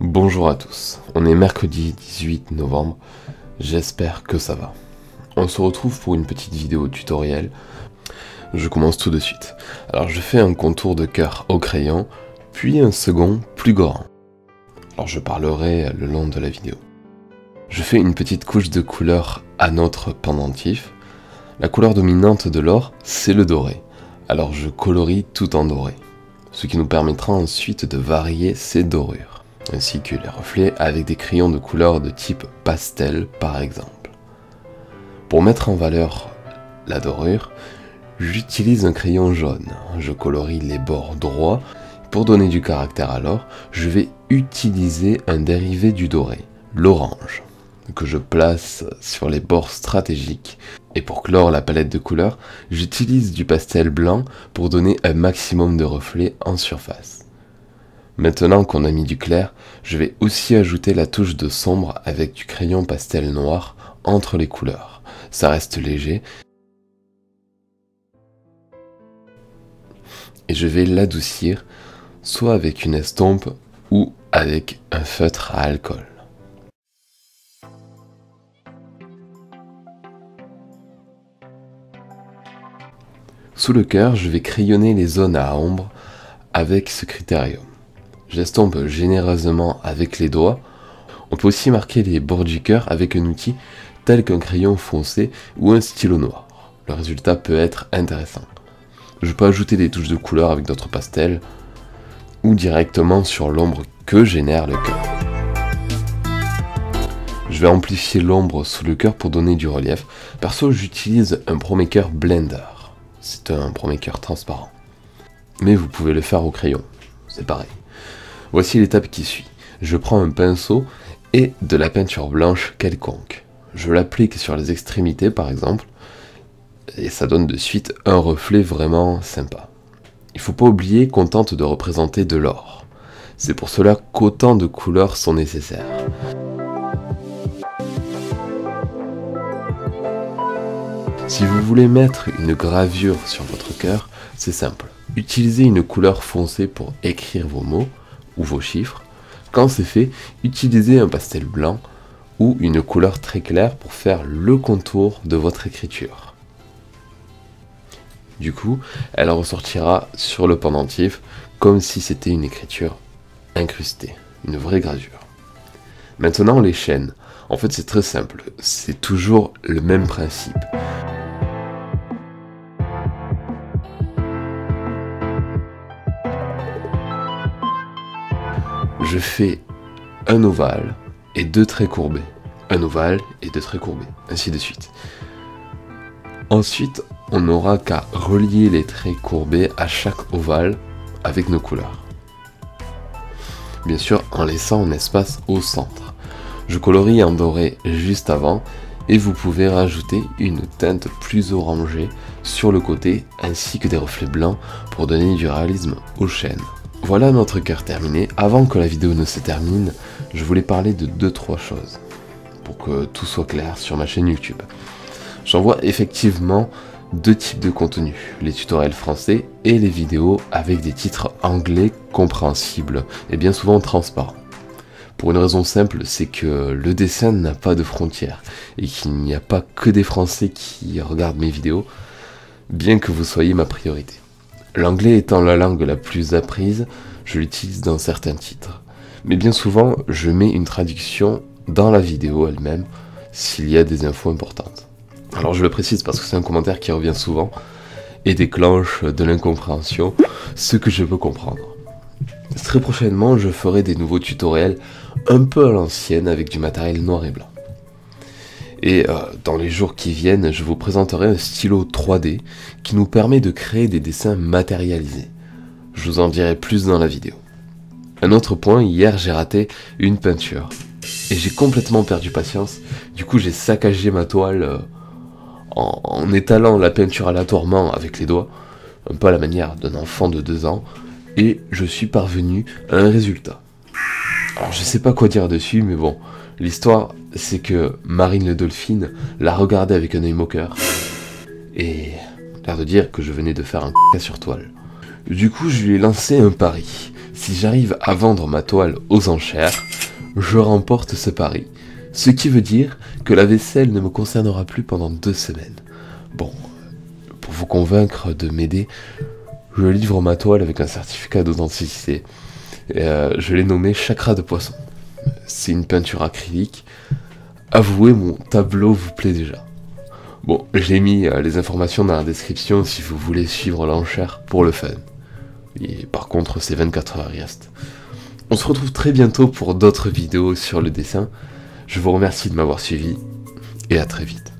Bonjour à tous, on est mercredi 18 novembre, j'espère que ça va. On se retrouve pour une petite vidéo tutoriel, je commence tout de suite. Alors je fais un contour de cœur au crayon, puis un second plus grand. Alors je parlerai le long de la vidéo. Je fais une petite couche de couleur à notre pendentif. La couleur dominante de l'or, c'est le doré. Alors je colorie tout en doré, ce qui nous permettra ensuite de varier ces dorures, ainsi que les reflets avec des crayons de couleur de type pastel par exemple. Pour mettre en valeur la dorure, j'utilise un crayon jaune. Je colorie les bords droits. Pour donner du caractère à l'or, je vais utiliser un dérivé du doré, l'orange, que je place sur les bords stratégiques. Et pour clore la palette de couleurs, j'utilise du pastel blanc pour donner un maximum de reflets en surface. Maintenant qu'on a mis du clair, je vais aussi ajouter la touche de sombre avec du crayon pastel noir entre les couleurs. Ça reste léger. Et je vais l'adoucir, soit avec une estompe ou avec un feutre à alcool. Sous le cœur, je vais crayonner les zones à ombre avec ce critérium. J'estompe généreusement avec les doigts. On peut aussi marquer les bords du cœur avec un outil tel qu'un crayon foncé ou un stylo noir. Le résultat peut être intéressant. Je peux ajouter des touches de couleur avec d'autres pastels ou directement sur l'ombre que génère le cœur. Je vais amplifier l'ombre sous le cœur pour donner du relief. Perso, j'utilise un ProMaker Blender. C'est un ProMaker transparent. Mais vous pouvez le faire au crayon, c'est pareil. Voici l'étape qui suit. Je prends un pinceau et de la peinture blanche quelconque. Je l'applique sur les extrémités par exemple, et ça donne de suite un reflet vraiment sympa. Il ne faut pas oublier qu'on tente de représenter de l'or. C'est pour cela qu'autant de couleurs sont nécessaires. Si vous voulez mettre une gravure sur votre cœur, c'est simple. Utilisez une couleur foncée pour écrire vos mots ou vos chiffres. Quand c'est fait, utilisez un pastel blanc ou une couleur très claire pour faire le contour de votre écriture. Du coup, elle ressortira sur le pendentif comme si c'était une écriture incrustée, une vraie gravure. Maintenant, les chaînes. En fait, c'est très simple. C'est toujours le même principe. Je fais un ovale et deux traits courbés. Un ovale et deux traits courbés, ainsi de suite. Ensuite, on n'aura qu'à relier les traits courbés à chaque ovale avec nos couleurs. Bien sûr, en laissant un espace au centre. Je colorie en doré juste avant et vous pouvez rajouter une teinte plus orangée sur le côté ainsi que des reflets blancs pour donner du réalisme aux chaînes. Voilà notre cœur terminé. Avant que la vidéo ne se termine, je voulais parler de 2-3 choses pour que tout soit clair sur ma chaîne YouTube. J'envoie effectivement deux types de contenu, les tutoriels français et les vidéos avec des titres anglais compréhensibles et bien souvent transparents. Pour une raison simple, c'est que le dessin n'a pas de frontières et qu'il n'y a pas que des Français qui regardent mes vidéos, bien que vous soyez ma priorité. L'anglais étant la langue la plus apprise, je l'utilise dans certains titres. Mais bien souvent, je mets une traduction dans la vidéo elle-même s'il y a des infos importantes. Alors je le précise parce que c'est un commentaire qui revient souvent et déclenche de l'incompréhension, ce que je peux comprendre. Très prochainement, je ferai des nouveaux tutoriels un peu à l'ancienne avec du matériel noir et blanc. Et dans les jours qui viennent, je vous présenterai un stylo 3D qui nous permet de créer des dessins matérialisés. Je vous en dirai plus dans la vidéo. Un autre point, hier j'ai raté une peinture. Et j'ai complètement perdu patience. Du coup j'ai saccagé ma toile en étalant la peinture aléatoirement avec les doigts, un peu à la manière d'un enfant de 2 ans. Et je suis parvenu à un résultat. Alors je sais pas quoi dire dessus, mais bon, l'histoire c'est que Marine le Dolphin l'a regardé avec un œil moqueur et l'air de dire que je venais de faire un caca sur toile. Du coup je lui ai lancé un pari. Si j'arrive à vendre ma toile aux enchères, je remporte ce pari. Ce qui veut dire que la vaisselle ne me concernera plus pendant 2 semaines. Bon, pour vous convaincre de m'aider, je livre ma toile avec un certificat d'authenticité. Je l'ai nommé Chakra de Poisson. C'est une peinture acrylique. Avouez, mon tableau vous plaît déjà. Bon, j'ai mis les informations dans la description si vous voulez suivre l'enchère pour le fun. Et par contre, c'est 24 heures, il reste. On se retrouve très bientôt pour d'autres vidéos sur le dessin. Je vous remercie de m'avoir suivi et à très vite.